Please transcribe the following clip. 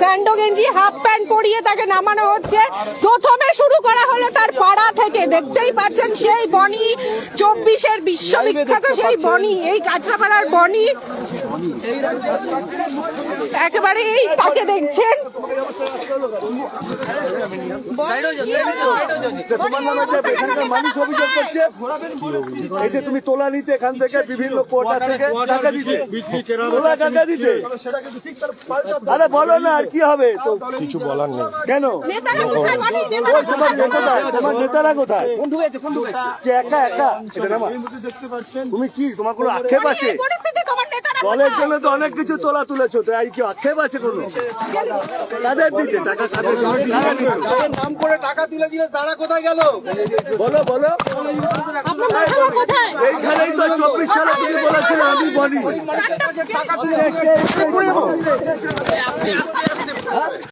Sandow গেঞ্জি half pant পরিয়ে তাকে নামানো হচ্ছে। প্রথমে শুরু করা হলো তার পাড়া থেকে, দেখতেই পাচ্ছেন সেই বনি, 24-এর বিশ্ববিখ্যাত সেই বনি, এই কাঁচরাপাড়ার বনি একেবারে এই তাকে দেখছেন। তোমার নামে যে এখানকার মানুষ অভিযোগ করছে এই যে তুমি তোলা নিতে এখান থেকে বিভিন্ন কোটা থেকে টাকা দিতে, তোলা টাকা দিতে, আরে বলো না আর কি হবে, তো কিছু বলার নেই কেন? তোমার নেতারা কোথায়? একা একা তুমি কি, তোমার কোনো আক্ষেপ আছে? দলের জন্য তো অনেক কিছু তোলা তুলেছো, তো এই কি আক্ষেপ আছে কোনো? কাদের দিতে টাকা, কাদের নাম করে টাকা তুলে দিলে তারা কোথায় গেল বলো বলো? এইখানেই তো 24 সালে তুমি বলেছিলে আমি বলি